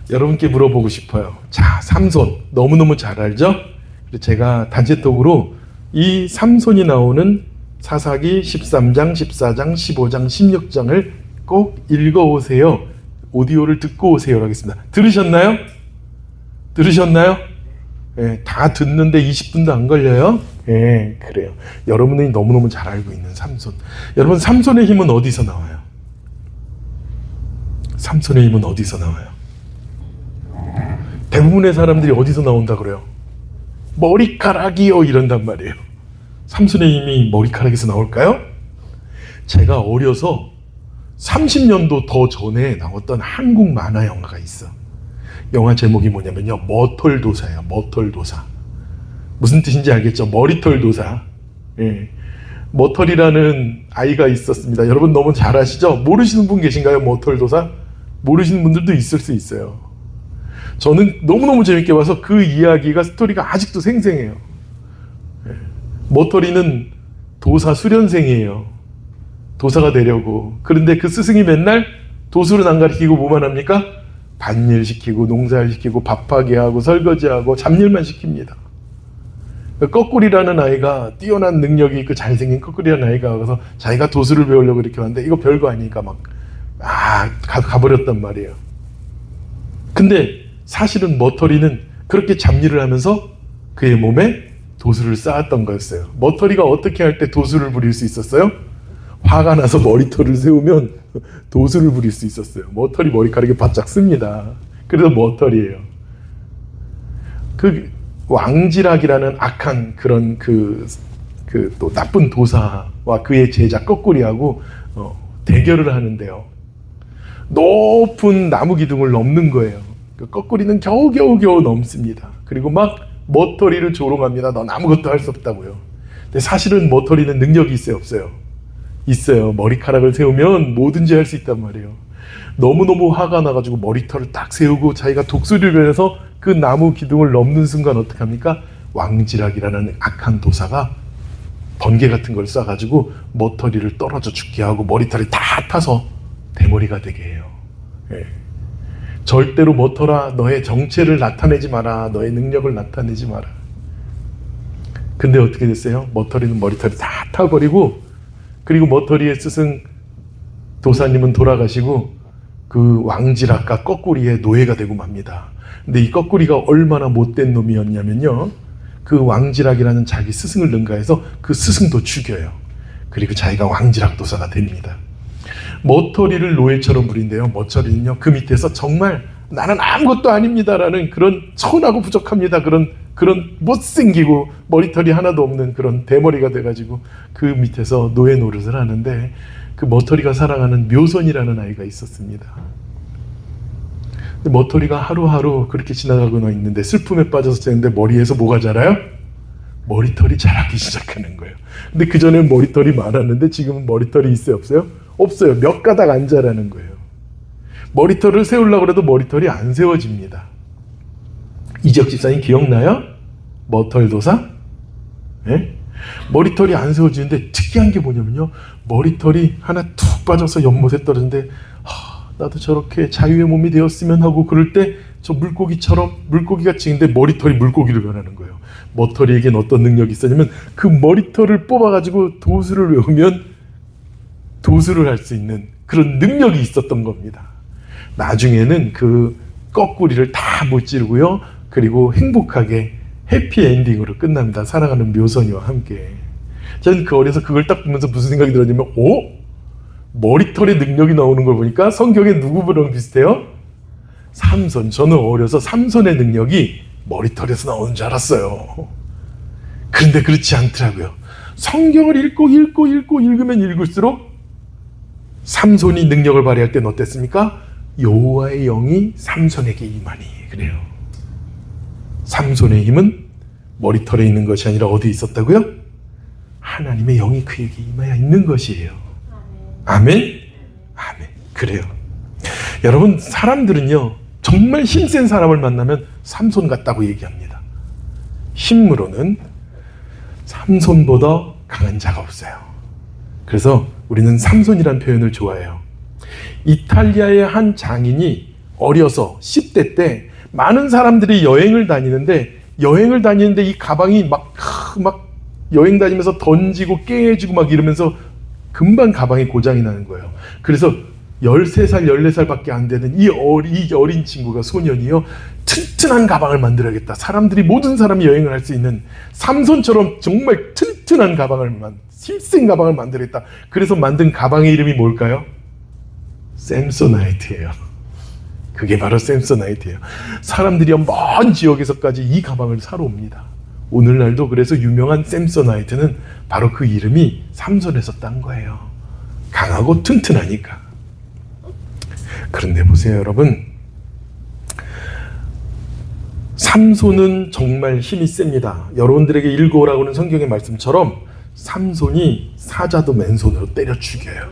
여러분께 물어보고 싶어요. 자, 삼손 너무너무 잘 알죠? 제가 단체톡으로 이 삼손이 나오는 사사기 13장, 14장, 15장, 16장을 꼭 읽어오세요. 오디오를 듣고 오세요 하겠습니다. 들으셨나요? 들으셨나요? 예, 다 듣는데 20분도 안 걸려요? 예, 그래요. 여러분이 너무너무 잘 알고 있는 삼손. 여러분, 삼손의 힘은 어디서 나와요? 삼손의 힘은 어디서 나와요? 대부분의 사람들이 어디서 나온다 그래요? 머리카락이요 이런단 말이에요. 삼손의 힘이 머리카락에서 나올까요? 제가 어려서 30년도 더 전에 나왔던 한국 만화 영화가 있어. 영화 제목이 뭐냐면요, 머털도사예요. 머털도사. 무슨 뜻인지 알겠죠? 머리털도사. 예. 머털이라는 아이가 있었습니다. 여러분 너무 잘 아시죠? 모르시는 분 계신가요? 머털도사? 모르시는 분들도 있을 수 있어요. 저는 너무너무 재밌게 봐서 그 이야기가, 스토리가 아직도 생생해요. 예. 머털이는 도사 수련생이에요. 도사가 되려고. 그런데 그 스승이 맨날 도술은 안 가르치고 뭐만 합니까? 밭일 시키고 농사일 시키고 밥하게 하고 설거지하고 잡일만 시킵니다. 꺼꾸리라는 아이가, 뛰어난 능력이 있고 잘생긴 꺼꾸리라는 아이가 가서 자기가 도술을 배우려고 이렇게 왔는데 이거 별거 아니니까 가버렸단 말이에요. 근데 사실은 머터리는 그렇게 잡일을 하면서 그의 몸에 도술을 쌓았던 거였어요. 머터리가 어떻게 할 때 도술을 부릴 수 있었어요? 화가 나서 머리털을 세우면 도술을 부릴 수 있었어요. 머터리 머리카락이 바짝 씁니다. 그래서 머터리예요. 그 왕지락이라는 악한 그런 또 나쁜 도사와 그의 제자 꺼꾸리하고 대결을 하는데요. 높은 나무 기둥을 넘는 거예요. 그 꺼꾸리는 겨우 넘습니다. 그리고 막 머터리를 조롱합니다. 넌 아무것도 할 수 없다고요. 근데 사실은 머터리는 능력이 있어요, 없어요? 있어요. 머리카락을 세우면 뭐든지 할 수 있단 말이에요. 너무너무 화가 나가지고 머리털을 딱 세우고 자기가 독수리를 해서 그 나무 기둥을 넘는 순간 어떻게 합니까? 왕지락이라는 악한 도사가 번개 같은 걸 쏴가지고 머터리를 떨어져 죽게 하고 머리털이 다 타서 대머리가 되게 해요. 예. 절대로 머터라, 너의 정체를 나타내지 마라. 너의 능력을 나타내지 마라. 근데 어떻게 됐어요? 머터리는 머리털이 다 타버리고, 그리고 머터리의 스승 도사님은 돌아가시고 그 왕지락과 꺼꾸리의 노예가 되고 맙니다. 근데 이 꺼꾸리가 얼마나 못된 놈이었냐면요, 그 왕지락이라는 자기 스승을 능가해서 그 스승도 죽여요. 그리고 자기가 왕지락 도사가 됩니다. 머터리를 노예처럼 부린대요. 머터리는요, 그 밑에서 정말 나는 아무것도 아닙니다라는 그런 천하고 부족합니다. 그런 못생기고 머리털이 하나도 없는 그런 대머리가 돼가지고 그 밑에서 노예 노릇을 하는데, 그 머터리가 사랑하는 묘선이라는 아이가 있었습니다. 근데 머터리가 하루하루 그렇게 지나가고 있는데 슬픔에 빠져서 되는데 머리에서 뭐가 자라요? 머리털이 자라기 시작하는 거예요. 근데 그 전에 머리털이 많았는데 지금은 머리털이 있어요, 없어요? 없어요. 몇 가닥 안 자라는 거예요. 머리털을 세우려고 해도 머리털이 안 세워집니다. 이적 집사님 기억나요? 머털도사? 네? 머리털이 안 세워지는데 특이한 게 뭐냐면요, 머리털이 하나 툭 빠져서 연못에 떨어지는데 나도 저렇게 자유의 몸이 되었으면 하고 그럴 때 저 물고기가 찍는데 머리털이 물고기로 변하는 거예요. 머털이에겐 어떤 능력이 있었냐면 그 머리털을 뽑아가지고 도술을 외우면 도술을 할 수 있는 그런 능력이 있었던 겁니다. 나중에는 그 꺼꾸리를 다 무찌르고요, 그리고 행복하게 해피엔딩으로 끝납니다. 사랑하는 묘선이와 함께. 저는 그 어려서 그걸 딱 보면서 무슨 생각이 들었냐면, 머리털의 능력이 나오는 걸 보니까 성경에 누구랑 비슷해요? 삼손. 저는 어려서 삼손의 능력이 머리털에서 나오는 줄 알았어요. 그런데 그렇지 않더라고요. 성경을 읽으면 읽을수록 삼손이 능력을 발휘할 때는 어땠습니까? 여호와의 영이 삼손에게 임하니. 그래요. 삼손의 힘은 머리털에 있는 것이 아니라 어디에 있었다고요? 하나님의 영이 그에게 임하여 있는 것이에요. 아멘? 아멘. 그래요. 여러분, 사람들은요, 정말 힘센 사람을 만나면 삼손 같다고 얘기합니다. 힘으로는 삼손보다 강한 자가 없어요. 그래서 우리는 삼손이라는 표현을 좋아해요. 이탈리아의 한 장인이 어려서 10대 때 많은 사람들이 여행을 다니는데 이 가방이 막 여행 다니면서 던지고 깨지고 막 이러면서 금방 가방이 고장이 나는 거예요. 그래서 13살, 14살밖에 안 되는 이 어린 친구가, 소년이요, 튼튼한 가방을 만들어야겠다. 모든 사람이 여행을 할 수 있는 삼손처럼 정말 튼튼한 힘센 가방을 만들겠다. 그래서 만든 가방의 이름이 뭘까요? 샘소나이트예요. 그게 바로 샘소나이트예요. 사람들이 먼 지역에서까지 이 가방을 사러 옵니다. 오늘날도 그래서 유명한 샘소나이트는 바로 그 이름이 삼손에서 딴 거예요. 강하고 튼튼하니까. 그런데 보세요, 여러분. 삼손은 정말 힘이 셉니다. 여러분들에게 읽어오라고 하는 성경의 말씀처럼 삼손이 사자도 맨손으로 때려 죽여요.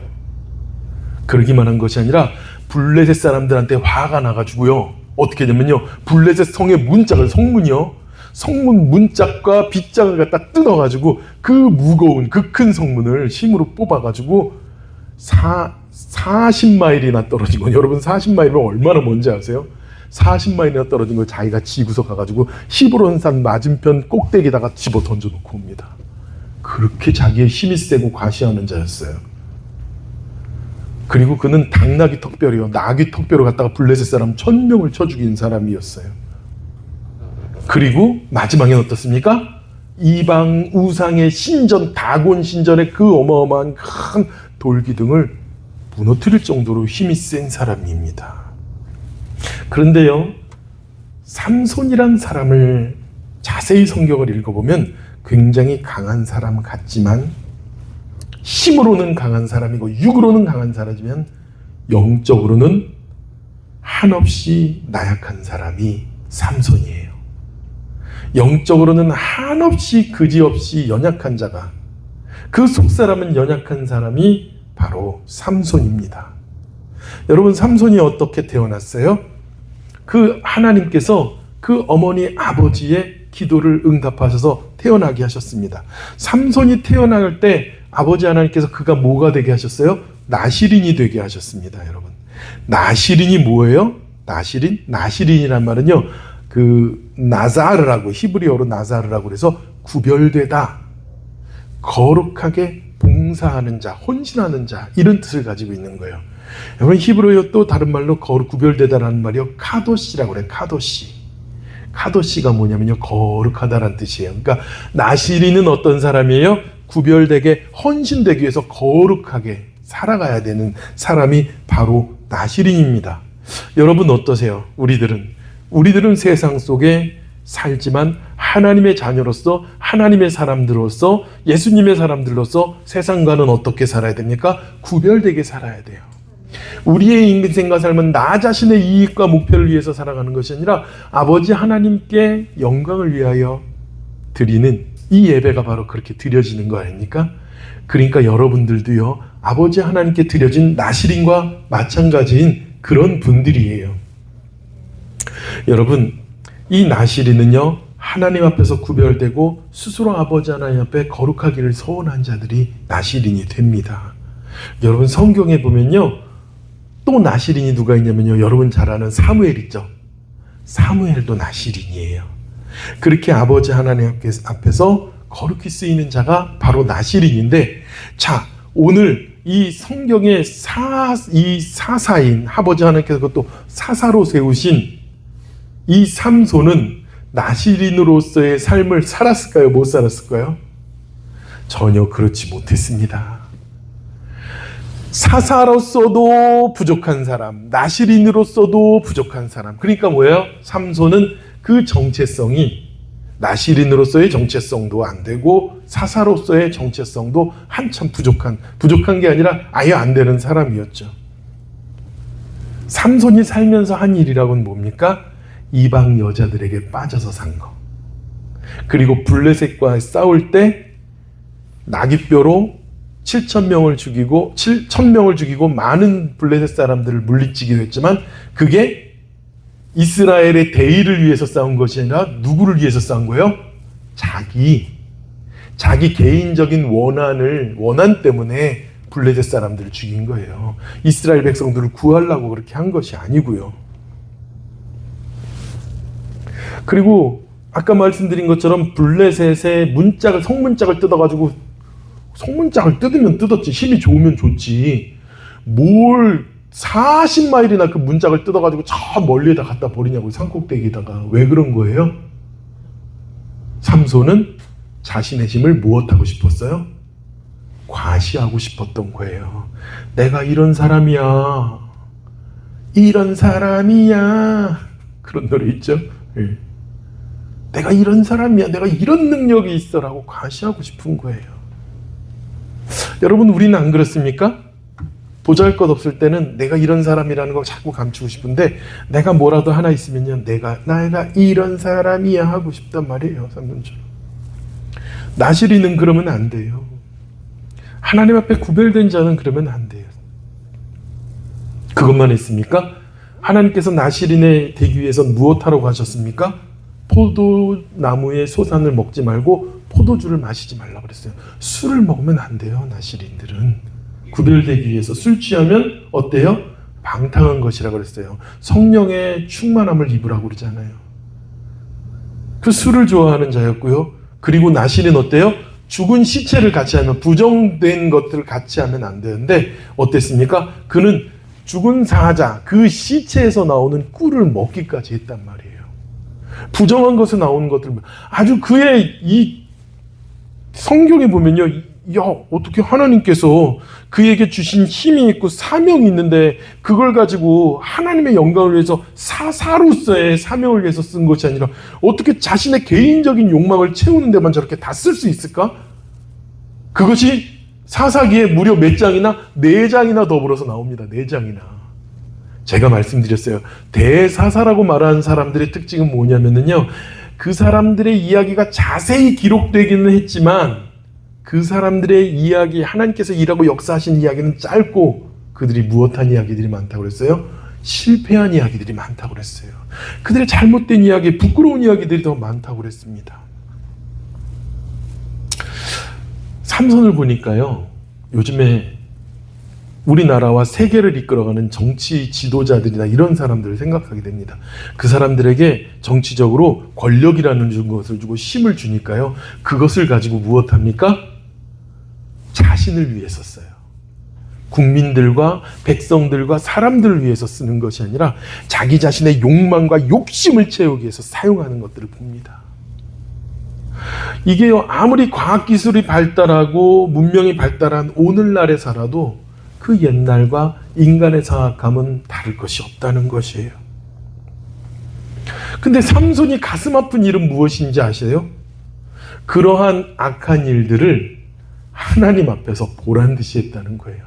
그러기만 한 것이 아니라 블레셋 사람들한테 화가 나가지고요, 어떻게 되면요, 블레셋 성의 문짝을, 성문 문짝과 빗장을 갖다 뜯어가지고 그 무거운 그 큰 성문을 힘으로 뽑아가지고 40마일이나 떨어진 건, 여러분 40마일이면 얼마나 먼지 아세요? 40마일이나 떨어진 걸 자기가 지구서 가가지고 히브론산 맞은편 꼭대기에다가 집어 던져놓고 옵니다. 그렇게 자기의 힘이 세고 과시하는 자였어요. 그리고 그는 당나귀 턱뼈로, 나귀 턱뼈로 갖다가 블레셋 사람 1000명을 쳐 죽인 사람이었어요. 그리고 마지막엔 어떻습니까? 이방 우상의 신전, 다곤 신전의 그 어마어마한 큰 돌기둥을 무너뜨릴 정도로 힘이 센 사람입니다. 그런데요, 삼손이란 사람을 자세히 성경을 읽어보면 굉장히 강한 사람 같지만, 힘으로는 강한 사람이고 육으로는 강한 사람이지만 영적으로는 한없이 나약한 사람이 삼손이에요. 영적으로는 한없이 그지없이 연약한 자가, 그 속사람은 연약한 사람이 바로 삼손입니다. 여러분, 삼손이 어떻게 태어났어요? 그 하나님께서 그 어머니 아버지의 기도를 응답하셔서 태어나게 하셨습니다. 삼손이 태어날 때 아버지 하나님께서 그가 뭐가 되게 하셨어요? 나시린이 되게 하셨습니다. 여러분, 나시린이 뭐예요? 나시린이란 말은요, 그 나자르라고, 히브리어로 나자르라고 그래서 구별되다, 거룩하게 봉사하는 자, 혼신하는 자, 이런 뜻을 가지고 있는 거예요. 여러분, 히브리어 또 다른 말로 구별되다라는 말이요, 카도시라고 그래요. 카도시가 뭐냐면요, 거룩하다라는 뜻이에요. 그러니까 나시린은 어떤 사람이에요? 구별되게, 헌신되기 위해서 거룩하게 살아가야 되는 사람이 바로 나시린입니다. 여러분 어떠세요? 우리들은 세상 속에 살지만 하나님의 자녀로서, 하나님의 사람들로서, 예수님의 사람들로서 세상과는 어떻게 살아야 됩니까? 구별되게 살아야 돼요. 우리의 인생과 삶은 나 자신의 이익과 목표를 위해서 살아가는 것이 아니라 아버지 하나님께 영광을 위하여 드리는 이 예배가 바로 그렇게 드려지는 거 아닙니까? 그러니까 여러분들도요, 아버지 하나님께 드려진 나시린과 마찬가지인 그런 분들이에요. 여러분, 이 나시린은요, 하나님 앞에서 구별되고 스스로 아버지 하나님 앞에 거룩하기를 소원한 자들이 나시린이 됩니다. 여러분, 성경에 보면요, 또 나시린이 누가 있냐면요, 여러분 잘 아는 사무엘 있죠? 사무엘도 나시린이에요. 그렇게 아버지 하나님 앞에서 거룩히 쓰이는 자가 바로 나시린인데, 자, 오늘 이 성경의 사사인 아버지 하나님께서 그것도 사사로 세우신 이 삼손은 나시린으로서의 삶을 살았을까요? 못 살았을까요? 전혀 그렇지 못했습니다. 사사로서도 부족한 사람, 나시린으로서도 부족한 사람. 그러니까 뭐예요? 삼손은 그 정체성이 나시린으로서의 정체성도 안 되고 사사로서의 정체성도 한참 부족한 게 아니라 아예 안 되는 사람이었죠. 삼손이 살면서 한 일이라고는 뭡니까? 이방 여자들에게 빠져서 산 거. 그리고 블레셋과 싸울 때 나귀뼈로 7,000명을 죽이고 많은 블레셋 사람들을 물리치기도 했지만, 그게 이스라엘의 대의를 위해서 싸운 것이 아니라 누구를 위해서 싸운 거예요? 자기 개인적인 원한 때문에 블레셋 사람들을 죽인 거예요. 이스라엘 백성들을 구하려고 그렇게 한 것이 아니고요. 그리고 아까 말씀드린 것처럼 블레셋의 문짝을, 성문짝을 뜯어가지고, 성문짝을 뜯으면 뜯었지, 힘이 좋으면 좋지, 뭘 40마일이나 그 문짝을 뜯어가지고 저 멀리에다 갖다 버리냐고, 산꼭대기에다가. 왜 그런 거예요? 삼손은 자신의 힘을 무엇하고 싶었어요? 과시하고 싶었던 거예요. 내가 이런 사람이야, 이런 사람이야, 그런 노래 있죠? 네. 내가 이런 사람이야, 내가 이런 능력이 있어라고 과시하고 싶은 거예요. 여러분, 우리는 안 그렇습니까? 보잘것없을 때는 내가 이런 사람이라는 걸 자꾸 감추고 싶은데, 내가 뭐라도 하나 있으면요, 내가 이런 사람이야 하고 싶단 말이에요. 삼손처럼. 나실이는 그러면 안 돼요. 하나님 앞에 구별된 자는 그러면 안 돼요. 그것만 했습니까? 하나님께서 나실인에 되기 위해선 무엇하라고 하셨습니까? 포도나무의 소산을 먹지 말고 포도주를 마시지 말라고 그랬어요. 술을 먹으면 안 돼요. 나실인들은 구별되기 위해서. 술 취하면 어때요? 방탕한 것이라고 그랬어요. 성령의 충만함을 입으라고 그러잖아요. 그 술을 좋아하는 자였고요. 그리고 나실은 어때요? 죽은 시체를 같이 하면, 부정된 것들을 같이 하면 안 되는데 어땠습니까? 그는 죽은 사자, 그 시체에서 나오는 꿀을 먹기까지 했단 말이에요. 부정한 것에 나오는 것들, 아주 그의 이 성경에 보면요, 야, 어떻게 하나님께서 그에게 주신 힘이 있고 사명이 있는데 그걸 가지고 하나님의 영광을 위해서 사사로서의 사명을 위해서 쓴 것이 아니라 어떻게 자신의 개인적인 욕망을 채우는 데만 저렇게 다 쓸 수 있을까? 그것이 사사기에 무려 몇 장이나? 4장이나 더불어서 나옵니다. 4장이나. 제가 말씀드렸어요. 대사사라고 말하는 사람들의 특징은 뭐냐면요, 그 사람들의 이야기가 자세히 기록되기는 했지만 그 사람들의 이야기, 하나님께서 일하고 역사하신 이야기는 짧고, 그들이 무엇한 이야기들이 많다고 그랬어요? 실패한 이야기들이 많다고 그랬어요. 그들의 잘못된 이야기, 부끄러운 이야기들이 더 많다고 그랬습니다. 삼손을 보니까요, 요즘에 우리나라와 세계를 이끌어가는 정치 지도자들이나 이런 사람들을 생각하게 됩니다. 그 사람들에게 정치적으로 권력이라는 것을 주고 힘을 주니까요, 그것을 가지고 무엇합니까? 자신을 위해서 써요. 국민들과 백성들과 사람들을 위해서 쓰는 것이 아니라 자기 자신의 욕망과 욕심을 채우기 위해서 사용하는 것들을 봅니다. 이게요, 아무리 과학기술이 발달하고 문명이 발달한 오늘날에 살아도 그 옛날과 인간의 사악함은 다를 것이 없다는 것이에요. 근데 삼손이 가슴 아픈 일은 무엇인지 아세요? 그러한 악한 일들을 하나님 앞에서 보란듯이 했다는 거예요.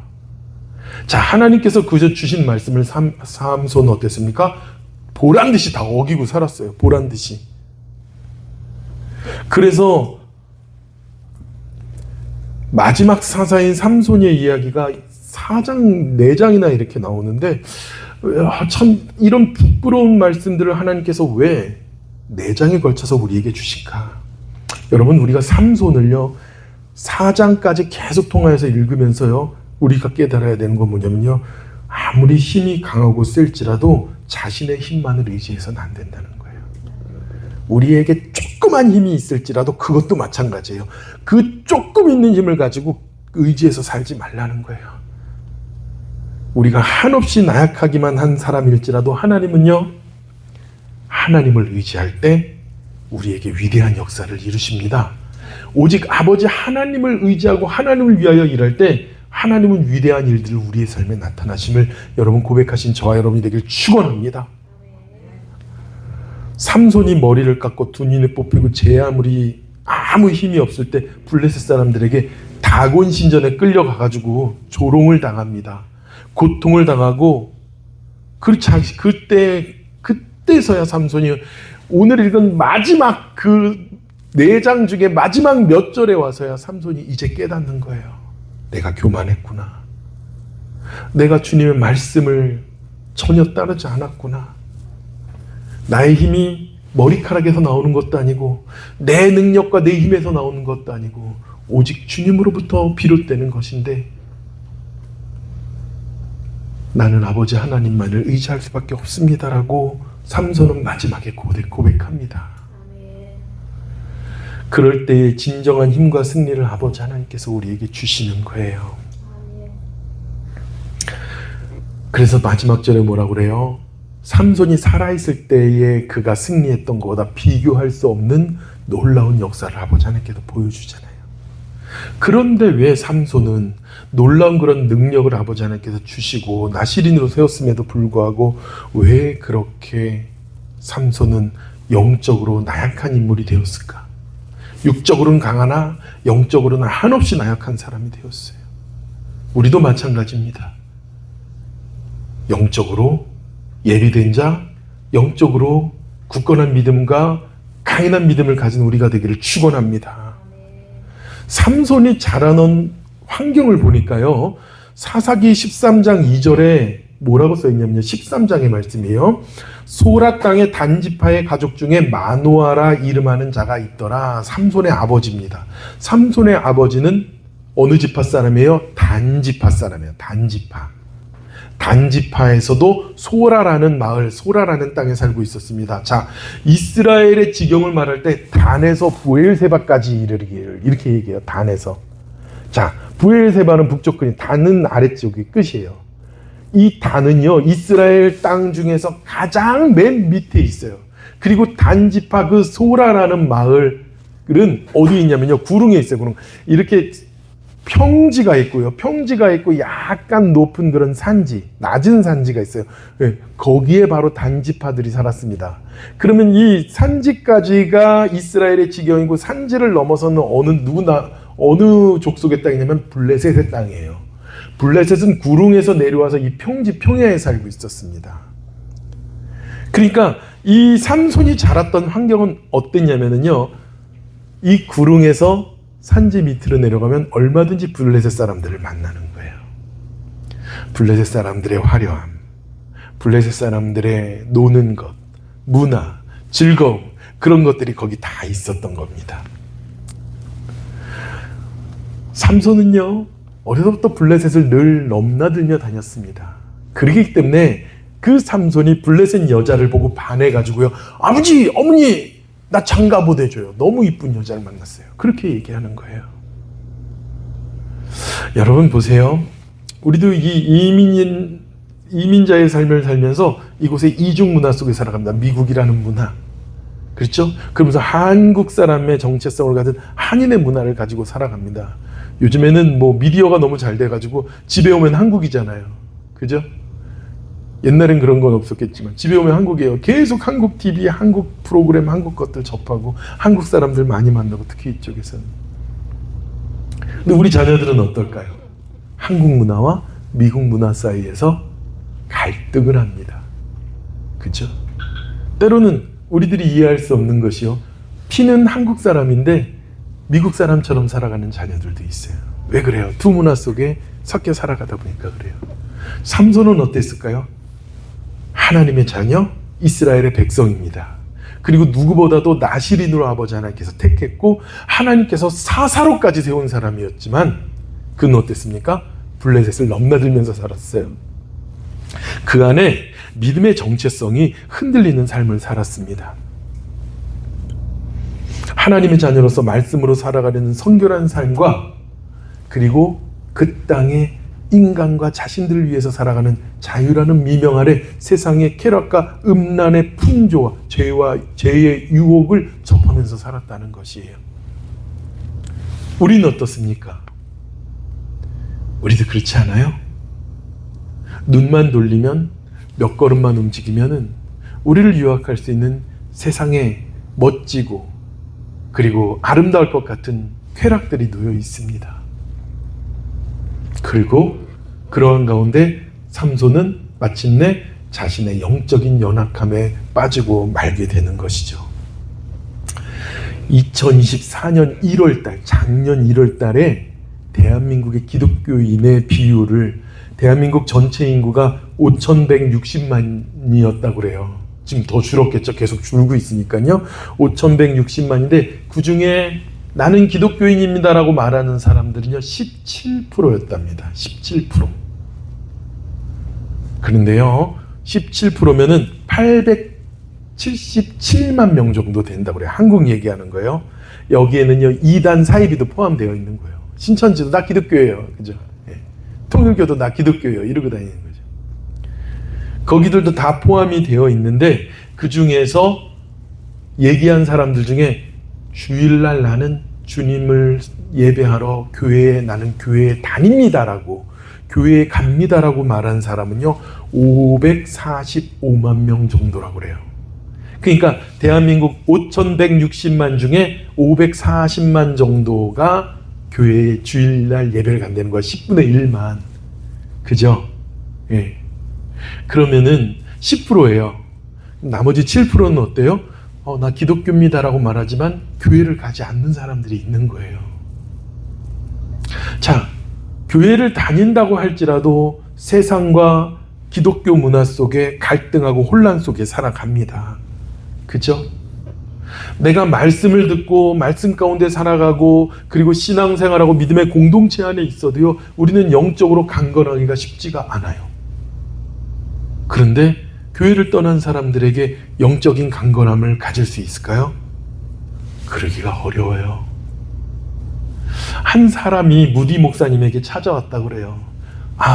자, 하나님께서 그저 주신 말씀을 삼손은 어땠습니까? 보란듯이 다 어기고 살았어요. 보란듯이. 그래서 마지막 사사인 삼손의 이야기가 4장, 4장이나 이렇게 나오는데, 참 이런 부끄러운 말씀들을 하나님께서 왜 4장에 걸쳐서 우리에게 주실까? 여러분, 우리가 삼손을요, 4장까지 계속 통하여서 읽으면서요, 우리가 깨달아야 되는 건 뭐냐면요, 아무리 힘이 강하고 셀지라도 자신의 힘만을 의지해서는 안 된다는 거예요. 우리에게 조그만 힘이 있을지라도 그것도 마찬가지예요. 그 조금 있는 힘을 가지고 의지해서 살지 말라는 거예요. 우리가 한없이 나약하기만 한 사람일지라도 하나님은요, 하나님을 의지할 때 우리에게 위대한 역사를 이루십니다. 오직 아버지 하나님을 의지하고 하나님을 위하여 일할 때 하나님은 위대한 일들을 우리의 삶에 나타나심을 여러분 고백하신 저와 여러분이 되길 축원합니다. 삼손이 머리를 깎고 두 눈을 뽑히고 제 아무 힘이 없을 때 블레셋 사람들에게 다곤 신전에 끌려가가지고 조롱을 당합니다. 고통을 당하고, 그때서야 삼손이 오늘 읽은 마지막 그 4장 중에 마지막 몇 절에 와서야 삼손이 이제 깨닫는 거예요. 내가 교만했구나. 내가 주님의 말씀을 전혀 따르지 않았구나. 나의 힘이 머리카락에서 나오는 것도 아니고 내 능력과 내 힘에서 나오는 것도 아니고 오직 주님으로부터 비롯되는 것인데 나는 아버지 하나님만을 의지할 수밖에 없습니다라고 삼손은 마지막에 고백합니다. 그럴 때의 진정한 힘과 승리를 아버지 하나님께서 우리에게 주시는 거예요. 그래서 마지막 절에 뭐라고 그래요? 삼손이 살아있을 때에 그가 승리했던 것보다 비교할 수 없는 놀라운 역사를 아버지 하나님께서 보여주잖아요. 그런데 왜 삼손은 놀라운 그런 능력을 아버지 하나님께서 주시고 나시린으로 세웠음에도 불구하고 왜 그렇게 삼손은 영적으로 나약한 인물이 되었을까? 육적으로는 강하나 영적으로는 한없이 나약한 사람이 되었어요. 우리도 마찬가지입니다. 영적으로 예비된 자, 영적으로 굳건한 믿음과 강인한 믿음을 가진 우리가 되기를 축원합니다. 삼손이 자라는 환경을 보니까요. 사사기 13장 2절에 뭐라고 써있냐면요. 13장의 말씀이에요. 소라 땅의 단지파의 가족 중에 마노아라 이름하는 자가 있더라. 삼손의 아버지입니다. 삼손의 아버지는 어느 지파 사람이에요? 단지파 사람이에요. 단지파. 단지파에서도 소라라는 마을, 소라라는 땅에 살고 있었습니다. 자, 이스라엘의 지경을 말할 때 단에서 부엘세바까지 이르기를 이렇게 얘기해요. 단에서. 자, 부엘세바는 북쪽 끝이, 단은 아래쪽이 끝이에요. 이 단은요, 이스라엘 땅 중에서 가장 맨 밑에 있어요. 그리고 단지파 그 소라라는 마을은 어디에 있냐면요, 구릉에 있어요. 구릉. 이렇게 평지가 있고요. 평지가 있고 약간 높은 그런 산지, 낮은 산지가 있어요. 네, 거기에 바로 단지파들이 살았습니다. 그러면 이 산지까지가 이스라엘의 지경이고 산지를 넘어서는 어느 족속의 땅이냐면 블레셋의 땅이에요. 블레셋은 구릉에서 내려와서 이 평지 평야에 살고 있었습니다. 그러니까 이 삼손이 자랐던 환경은 어땠냐면요, 이 구릉에서 산지 밑으로 내려가면 얼마든지 블레셋 사람들을 만나는 거예요. 블레셋 사람들의 화려함, 블레셋 사람들의 노는 것, 문화, 즐거움, 그런 것들이 거기 다 있었던 겁니다. 삼손은요, 어려서부터 블레셋을 늘 넘나들며 다녔습니다. 그렇기 때문에 그 삼손이 블레셋 여자를 보고 반해가지고요, 아버지, 어머니, 나 장가 보내줘요. 너무 이쁜 여자를 만났어요. 그렇게 얘기하는 거예요. 여러분 보세요. 우리도 이 이민자의 삶을 살면서 이곳의 이중 문화 속에 살아갑니다. 미국이라는 문화. 그렇죠? 그러면서 한국 사람의 정체성을 가진 한인의 문화를 가지고 살아갑니다. 요즘에는 뭐 미디어가 너무 잘 돼가지고 집에 오면 한국이잖아요. 그죠? 옛날엔 그런 건 없었겠지만 집에 오면 한국이에요. 계속 한국 TV, 한국 프로그램, 한국 것들 접하고 한국 사람들 많이 만나고, 특히 이쪽에서는. 근데 우리 자녀들은 어떨까요? 한국 문화와 미국 문화 사이에서 갈등을 합니다. 그죠? 때로는 우리들이 이해할 수 없는 것이요, 피는 한국 사람인데 미국 사람처럼 살아가는 자녀들도 있어요. 왜 그래요? 두 문화 속에 섞여 살아가다 보니까 그래요. 삼손은 어땠을까요? 하나님의 자녀, 이스라엘의 백성입니다. 그리고 누구보다도 나시린으로 아버지 하나님께서 택했고 하나님께서 사사로까지 세운 사람이었지만 그는 어땠습니까? 블레셋을 넘나들면서 살았어요. 그 안에 믿음의 정체성이 흔들리는 삶을 살았습니다. 하나님의 자녀로서 말씀으로 살아가려는 성결한 삶과, 그리고 그 땅에 인간과 자신들을 위해서 살아가는 자유라는 미명 아래 세상의 쾌락과 음란의 풍조와 죄의 유혹을 접하면서 살았다는 것이에요. 우리는 어떻습니까? 우리도 그렇지 않아요? 눈만 돌리면, 몇 걸음만 움직이면은 우리를 유혹할 수 있는 세상에 멋지고 그리고 아름다울 것 같은 쾌락들이 놓여 있습니다. 그리고 그러한 가운데 삼손은 마침내 자신의 영적인 연약함에 빠지고 말게 되는 것이죠. 2024년 1월달, 작년 1월달에 대한민국의 기독교인의 비율을, 대한민국 전체 인구가 5,160만이었다고 그래요. 지금 더 줄었겠죠. 계속 줄고 있으니까요. 5,160만인데 그 중에 나는 기독교인입니다라고 말하는 사람들은요 17%였답니다. 17%. 그런데요 17%면은 77만 명 정도 된다고 그래요. 한국 얘기하는 거예요. 여기에는요, 이단 사이비도 포함되어 있는 거예요. 신천지도 나 기독교예요. 그죠? 예. 통일교도 나 기독교예요. 이러고 다니는 거죠. 거기들도 다 포함이 되어 있는데, 그 중에서 얘기한 사람들 중에 주일날 나는 주님을 예배하러 나는 교회에 다닙니다라고, 교회에 갑니다라고 말한 사람은요, 545만 명 정도라고 그래요. 그러니까 대한민국 5,160만 중에 540만 정도가 교회에 주일날 예배를 간다는 거야. 10분의 1만. 그죠? 예. 그러면은 10%예요. 나머지 7%는 어때요? 나 기독교입니다라고 말하지만 교회를 가지 않는 사람들이 있는 거예요. 자, 교회를 다닌다고 할지라도 세상과 기독교 문화 속에 갈등하고 혼란 속에 살아갑니다. 그죠? 내가 말씀을 듣고 말씀 가운데 살아가고 그리고 신앙생활하고 믿음의 공동체 안에 있어도요, 우리는 영적으로 강건하기가 쉽지가 않아요. 그런데 교회를 떠난 사람들에게 영적인 강건함을 가질 수 있을까요? 그러기가 어려워요. 한 사람이 무디 목사님에게 찾아왔다고 그래요.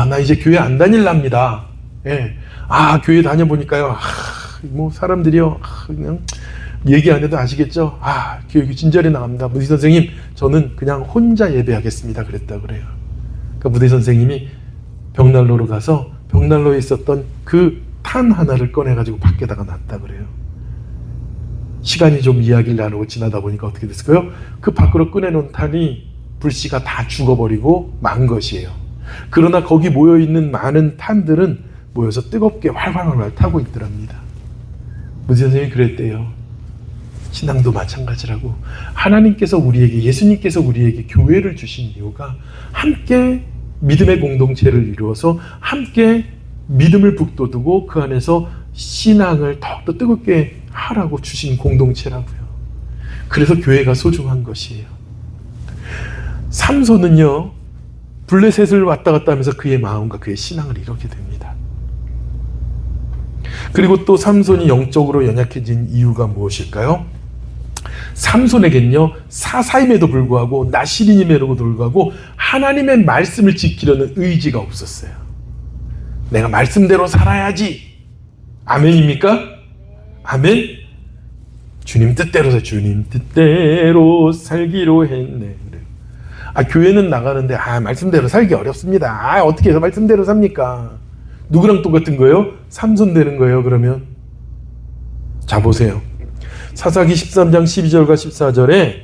나 이제 교회 안 다닐랍니다. 예. 교회 다녀보니까요, 뭐 사람들이요, 그냥 얘기 안 해도 아시겠죠? 교육이 진절이 나갑니다. 무디 선생님, 저는 그냥 혼자 예배하겠습니다. 그랬다 그래요. 그러니까 무디 선생님이 벽난로로 가서 벽난로에 있었던 그 탄 하나를 꺼내가지고 밖에다가 놨다 그래요. 시간이 좀 이야기를 나누고 지나다 보니까 어떻게 됐을까요? 그 밖으로 꺼내놓은 탄이 불씨가 다 죽어버리고 만 것이에요. 그러나 거기 모여있는 많은 탄들은 모여서 뜨겁게 활활활 타고 있더랍니다. 무지 선생님이 그랬대요. 신앙도 마찬가지라고. 하나님께서 우리에게, 예수님께서 우리에게 교회를 주신 이유가 함께 믿음의 공동체를 이루어서 함께 믿음을 북돋우고 그 안에서 신앙을 더욱더 뜨겁게 하라고 주신 공동체라고요. 그래서 교회가 소중한 것이에요. 삼손은요, 블레셋을 왔다 갔다 하면서 그의 마음과 그의 신앙을 이루게 됩니다. 그리고 또 삼손이 영적으로 연약해진 이유가 무엇일까요? 삼손에겐요, 사사임에도 불구하고 나시린임에도 불구하고 하나님의 말씀을 지키려는 의지가 없었어요. 내가 말씀대로 살아야지. 아멘입니까? 아멘? 주님 뜻대로 살기로 했네. 교회는 나가는데 말씀대로 살기 어렵습니다. 어떻게 해서 말씀대로 삽니까? 누구랑 똑같은 거예요? 삼손 되는 거예요. 그러면 자, 보세요. 사사기 13장 12절과 14절에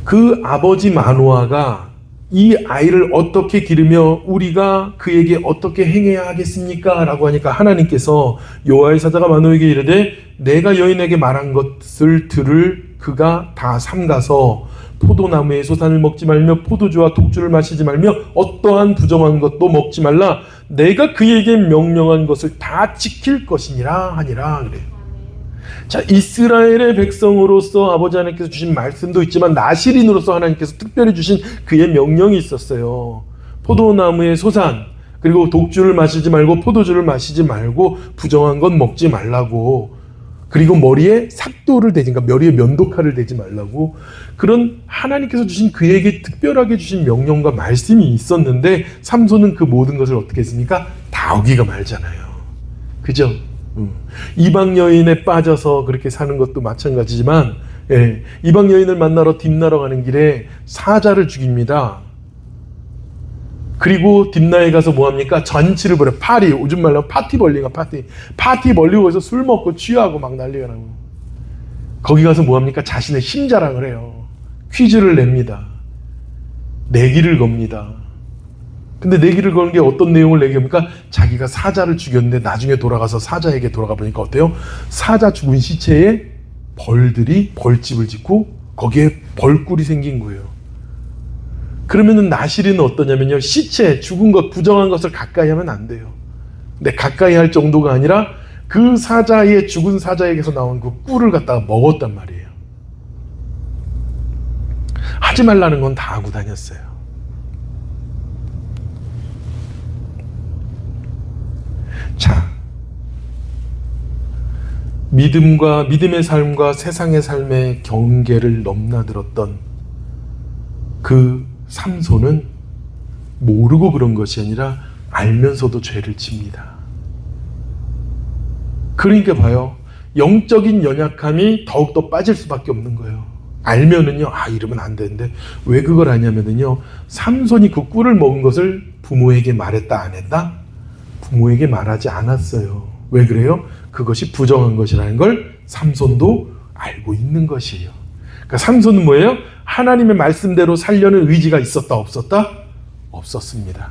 그 아버지 마노아가 이 아이를 어떻게 기르며 우리가 그에게 어떻게 행해야 하겠습니까? 라고 하니까 하나님께서 여호와의 사자가 마노에게 이르되 내가 여인에게 말한 것을 들을 그가 다 삼가서 포도나무의 소산을 먹지 말며 포도주와 독주를 마시지 말며 어떠한 부정한 것도 먹지 말라. 내가 그에게 명령한 것을 다 지킬 것이니라 하니라. 그래요. 자, 이스라엘의 백성으로서 아버지 하나님께서 주신 말씀도 있지만 나시린으로서 하나님께서 특별히 주신 그의 명령이 있었어요. 포도나무의 소산, 그리고 독주를 마시지 말고 포도주를 마시지 말고 부정한 건 먹지 말라고, 그리고 머리에 삭도를 대지, 그러니까 머리에 면도칼을 대지 말라고, 그런 하나님께서 주신 그에게 특별하게 주신 명령과 말씀이 있었는데 삼손은 그 모든 것을 어떻게 했습니까? 다 어기가 말잖아요. 그죠? 이방 여인에 빠져서 그렇게 사는 것도 마찬가지지만, 이방 여인을 만나러 딥나러 가는 길에 사자를 죽입니다. 그리고 딥나에 가서 뭐합니까? 잔치를 벌여. 파리, 요즘 말로 파티 벌리가 파티 벌리고 해서 술 먹고 취하고 막 난리가 나고, 거기 가서 뭐합니까? 자신의 힘자랑을 해요. 퀴즈를 냅니다. 내기를 겁니다. 근데 내기를 거는 게 어떤 내용을 내기합니까? 자기가 사자를 죽였는데 나중에 돌아가서 사자에게 돌아가 보니까 어때요? 사자 죽은 시체에 벌들이 벌집을 짓고 거기에 벌꿀이 생긴 거예요. 그러면은 나시린은 어떠냐면요, 시체, 죽은 것, 부정한 것을 가까이 하면 안 돼요. 근데 가까이 할 정도가 아니라 그 사자의, 죽은 사자에게서 나온 그 꿀을 갖다가 먹었단 말이에요. 하지 말라는 건 다 하고 다녔어요. 자, 믿음의 삶과 세상의 삶의 경계를 넘나들었던 그 삼손은 모르고 그런 것이 아니라 알면서도 죄를 집니다. 그러니까 봐요. 영적인 연약함이 더욱더 빠질 수밖에 없는 거예요. 알면은요, 이러면 안 되는데 왜 그걸 아냐면은요, 삼손이 그 꿀을 먹은 것을 부모에게 말했다 안 했다? 부모에게 말하지 않았어요. 왜 그래요? 그것이 부정한 것이라는 걸 삼손도 알고 있는 것이에요. 그러니까 삼손은 뭐예요? 하나님의 말씀대로 살려는 의지가 있었다 없었다? 없었습니다.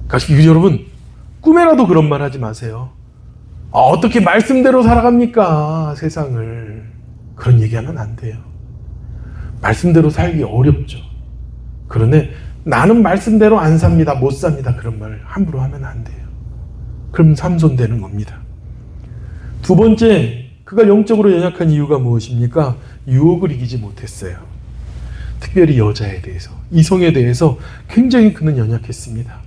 그러니까 여러분, 꿈에라도 그런 말 하지 마세요. 어떻게 말씀대로 살아갑니까? 세상을. 그런 얘기하면 안 돼요. 말씀대로 살기 어렵죠. 그런데 나는 말씀대로 안 삽니다, 못 삽니다, 그런 말 함부로 하면 안 돼요. 그럼 삼손 되는 겁니다. 두 번째, 그가 영적으로 연약한 이유가 무엇입니까? 유혹을 이기지 못했어요. 특별히 여자에 대해서, 이성에 대해서 굉장히 그는 연약했습니다.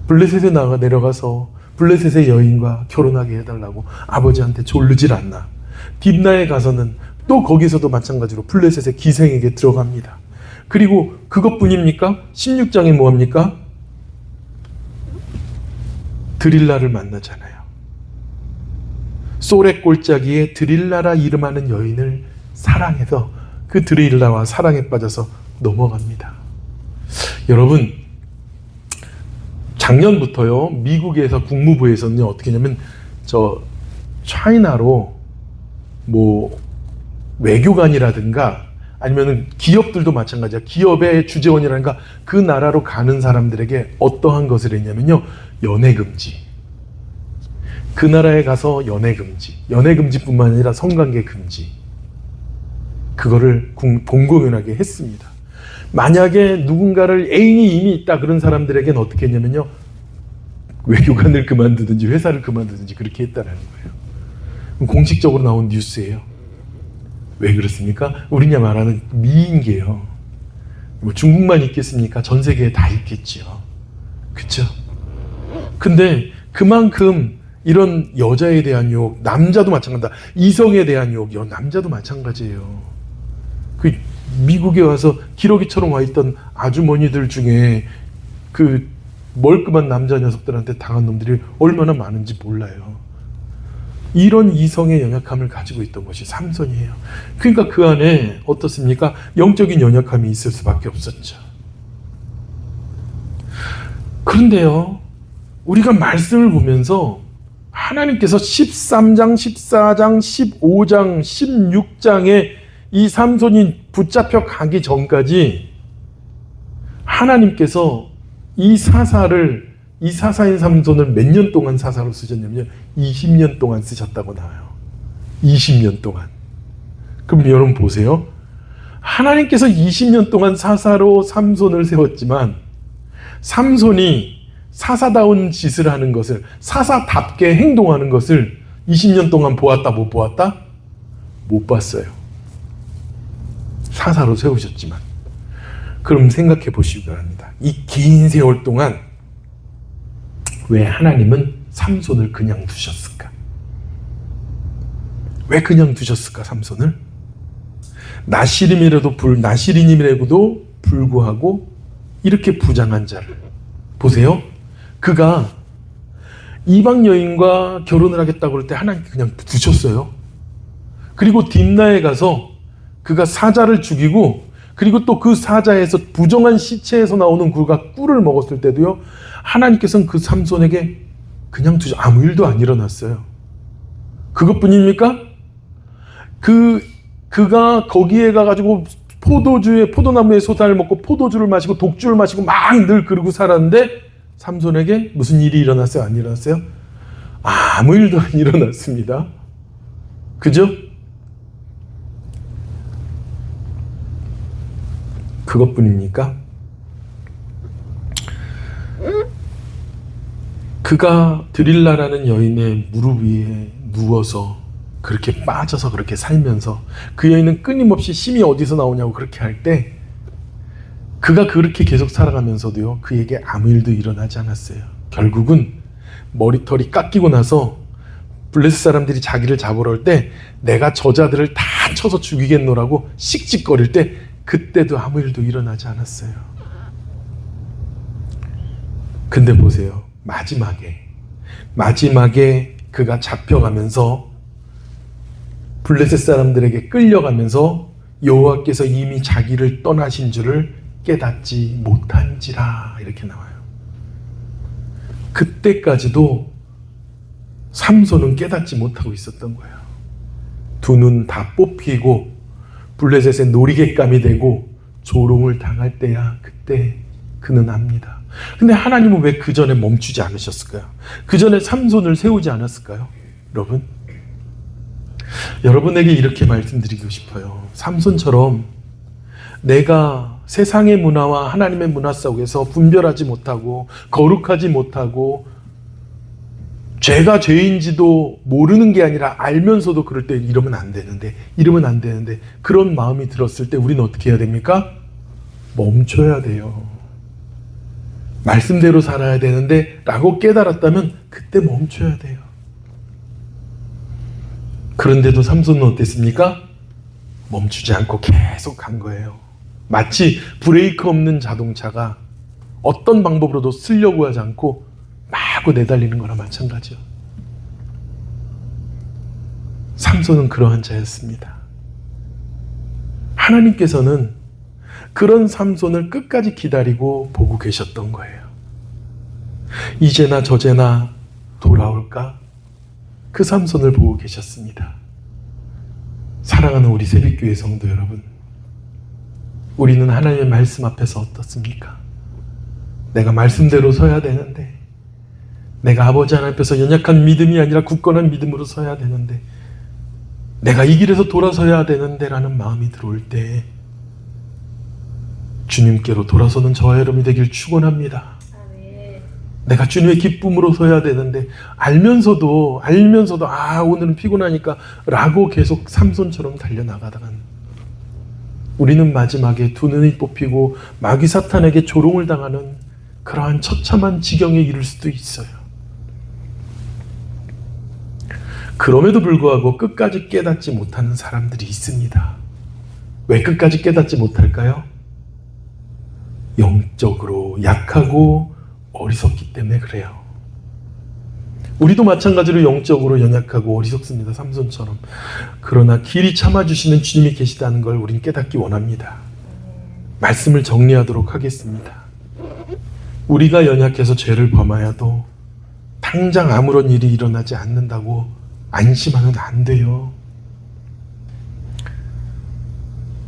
블레셋에 내려가서 블레셋의 여인과 결혼하게 해달라고 아버지한테 졸르질 않나. 딥나에 가서는 또 거기서도 마찬가지로 블레셋의 기생에게 들어갑니다. 그리고 그것뿐입니까? 16장에 뭐합니까? 드릴라를 만나잖아요. 소렉 골짜기에 드릴라라 이름하는 여인을 사랑해서 그 드릴라와 사랑에 빠져서 넘어갑니다. 여러분, 작년부터요, 미국에서 국무부에서는요, 어떻게 하냐면 차이나로 외교관이라든가 아니면은 기업들도 마찬가지야. 기업의 주재원이라든가 그 나라로 가는 사람들에게 어떠한 것을 했냐면요, 연애 금지. 그 나라에 가서 연애 금지. 연애 금지뿐만 아니라 성관계 금지. 그거를 공공연하게 했습니다. 만약에 누군가를 애인이 이미 있다 그런 사람들에게는 어떻게 했냐면요, 외교관을 그만두든지 회사를 그만두든지 그렇게 했다라는 거예요. 공식적으로 나온 뉴스예요. 왜 그렇습니까? 우리냐 말하는 미인계요. 중국만 있겠습니까? 전 세계에 다 있겠죠. 그렇죠? 근데 그만큼 이런 여자에 대한 유혹, 남자도 마찬가지다. 이성에 대한 유혹, 남자도 마찬가지예요. 그 미국에 와서 기러기처럼 와 있던 아주머니들 중에 그 멀끔한 남자 녀석들한테 당한 놈들이 얼마나 많은지 몰라요. 이런 이성의 연약함을 가지고 있던 것이 삼손이에요. 그러니까 그 안에 어떻습니까? 영적인 연약함이 있을 수밖에 없었죠. 그런데요, 우리가 말씀을 보면서 하나님께서 13장, 14장, 15장, 16장에 이 삼손이 붙잡혀 가기 전까지 하나님께서 이 사사인 삼손을 몇 년 동안 사사로 쓰셨냐면요, 20년 동안 쓰셨다고 나와요. 20년 동안. 그럼 여러분 보세요. 하나님께서 20년 동안 사사로 삼손을 세웠지만 삼손이 사사다운 짓을 하는 것을, 사사답게 행동하는 것을 20년 동안 보았다 못 보았다? 못 봤어요. 사사로 세우셨지만. 그럼 생각해 보시기 바랍니다. 이 긴 세월 동안 왜 하나님은 삼손을 그냥 두셨을까? 왜 그냥 두셨을까, 삼손을? 나시린임에도 불구하고 이렇게 부장한 자를 보세요. 그가 이방 여인과 결혼을 하겠다고 그럴 때 하나님께 그냥 두셨어요. 그리고 딥나에 가서 그가 사자를 죽이고, 그리고 또 그 사자에서 부정한 시체에서 나오는 그가 꿀을 먹었을 때도요, 하나님께서는 그 삼손에게 그냥 아무 일도 안 일어났어요. 그것뿐입니까? 그가 거기에 가가지고 포도나무의 소산을 먹고 포도주를 마시고 독주를 마시고 막 늘 그러고 살았는데 삼손에게 무슨 일이 일어났어요? 안 일어났어요? 아무 일도 안 일어났습니다. 그죠? 그것뿐입니까? 그가 드릴라라는 여인의 무릎 위에 누워서 그렇게 빠져서 그렇게 살면서 그 여인은 끊임없이 힘이 어디서 나오냐고 그렇게 할 때 그가 그렇게 계속 살아가면서도요, 그에게 아무 일도 일어나지 않았어요. 결국은 머리털이 깎이고 나서 블레셋 사람들이 자기를 잡으러 올 때 내가 저자들을 다 쳐서 죽이겠노라고 씩씩거릴 때 그때도 아무 일도 일어나지 않았어요. 근데 보세요. 마지막에 그가 잡혀가면서 블레셋 사람들에게 끌려가면서 여호와께서 이미 자기를 떠나신 줄을 깨닫지 못한지라 이렇게 나와요. 그때까지도 삼손은 깨닫지 못하고 있었던 거예요. 두 눈 다 뽑히고 블레셋의 놀이객감이 되고 조롱을 당할 때야 그때 그는 압니다. 근데 하나님은 왜 그 전에 멈추지 않으셨을까요? 그 전에 삼손을 세우지 않았을까요? 여러분에게 이렇게 말씀드리고 싶어요. 삼손처럼 내가 세상의 문화와 하나님의 문화 속에서 분별하지 못하고 거룩하지 못하고 죄가 죄인지도 모르는 게 아니라 알면서도 그럴 때 이러면 안 되는데 그런 마음이 들었을 때 우리는 어떻게 해야 됩니까? 멈춰야 돼요. 말씀대로 살아야 되는데 라고 깨달았다면 그때 멈춰야 돼요. 그런데도 삼손은 어땠습니까? 멈추지 않고 계속 간 거예요. 마치 브레이크 없는 자동차가 어떤 방법으로도 쓰려고 하지 않고 마구 내달리는 거나 마찬가지요. 삼손은 그러한 자였습니다. 하나님께서는 그런 삼손을 끝까지 기다리고 보고 계셨던 거예요. 이제나 저제나 돌아올까? 그 삼손을 보고 계셨습니다. 사랑하는 우리 새벽교회 성도 여러분, 우리는 하나님의 말씀 앞에서 어떻습니까? 내가 말씀대로 서야 되는데, 내가 아버지 하나님 앞에서 연약한 믿음이 아니라 굳건한 믿음으로 서야 되는데, 내가 이 길에서 돌아서야 되는데 라는 마음이 들어올 때 주님께로 돌아서는 저와 여러분이 되길 축원합니다. 내가 주님의 기쁨으로 서야 되는데 알면서도 오늘은 피곤하니까 라고 계속 삼손처럼 달려나가다간 우리는 마지막에 두 눈이 뽑히고 마귀 사탄에게 조롱을 당하는 그러한 처참한 지경에 이를 수도 있어요. 그럼에도 불구하고 끝까지 깨닫지 못하는 사람들이 있습니다. 왜 끝까지 깨닫지 못할까요? 영적으로 약하고 어리석기 때문에 그래요. 우리도 마찬가지로 영적으로 연약하고 어리석습니다. 삼손처럼. 그러나 길이 참아주시는 주님이 계시다는 걸 우린 깨닫기 원합니다. 말씀을 정리하도록 하겠습니다. 우리가 연약해서 죄를 범하여도 당장 아무런 일이 일어나지 않는다고 안심하면 안 돼요.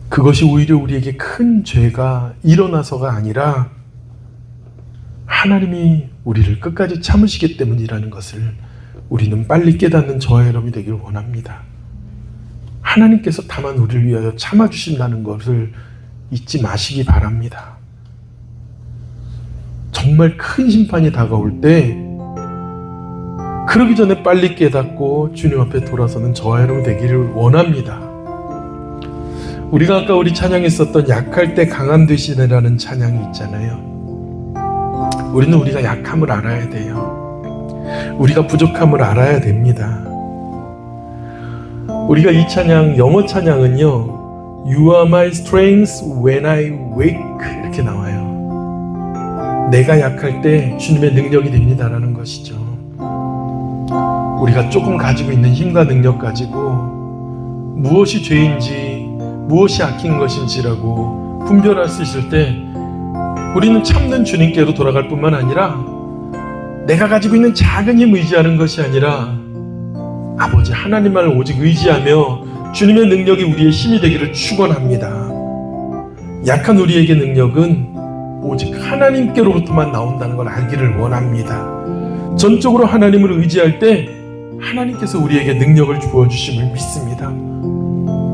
그것이 오히려 우리에게 큰 죄가 일어나서가 아니라 하나님이 우리를 끝까지 참으시기 때문이라는 것을 우리는 빨리 깨닫는 저와 여러분이 되길 원합니다. 하나님께서 다만 우리를 위하여 참아주신다는 것을 잊지 마시기 바랍니다. 정말 큰 심판이 다가올 때 그러기 전에 빨리 깨닫고 주님 앞에 돌아서는 저와 여러분 되기를 원합니다. 우리가 아까 우리 찬양했었던 약할 때 강함 되시네라는 찬양이 있잖아요. 우리는 우리가 약함을 알아야 돼요. 우리가 부족함을 알아야 됩니다. 우리가 이 찬양, 영어 찬양은요, You are my strength when I wake 이렇게 나와요. 내가 약할 때 주님의 능력이 됩니다라는 것이죠. 우리가 조금 가지고 있는 힘과 능력 가지고 무엇이 죄인지 무엇이 악인 것인지라고 분별할 수 있을 때 우리는 참는 주님께로 돌아갈 뿐만 아니라 내가 가지고 있는 작은 힘 의지하는 것이 아니라 아버지 하나님만을 오직 의지하며 주님의 능력이 우리의 힘이 되기를 축원합니다. 약한 우리에게 능력은 오직 하나님께로부터만 나온다는 걸 알기를 원합니다. 전적으로 하나님을 의지할 때 하나님께서 우리에게 능력을 부어주심을 믿습니다.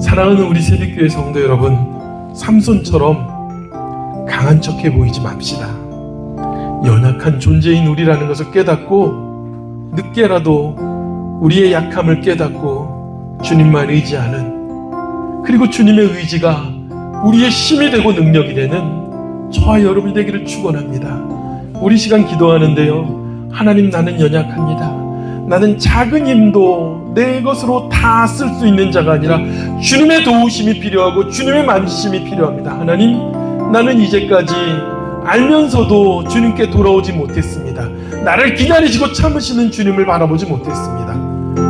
사랑하는 우리 새벽교회 성도 여러분, 삼손처럼 강한 척해 보이지 맙시다. 연약한 존재인 우리라는 것을 깨닫고 늦게라도 우리의 약함을 깨닫고 주님만 의지하는, 그리고 주님의 의지가 우리의 힘이 되고 능력이 되는 저와 여러분이 되기를 축원합니다. 우리 시간 기도하는데요, 하나님 나는 연약합니다. 나는 작은 힘도 내 것으로 다 쓸 수 있는 자가 아니라 주님의 도우심이 필요하고 주님의 만지심이 필요합니다. 하나님, 나는 이제까지 알면서도 주님께 돌아오지 못했습니다. 나를 기다리시고 참으시는 주님을 바라보지 못했습니다.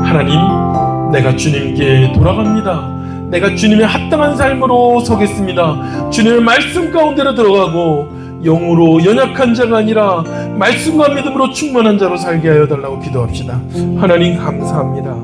하나님, 내가 주님께 돌아갑니다. 내가 주님의 합당한 삶으로 서겠습니다. 주님의 말씀 가운데로 들어가고 영으로 연약한 자가 아니라 말씀과 믿음으로 충만한 자로 살게 하여 달라고 기도합시다. 하나님 감사합니다.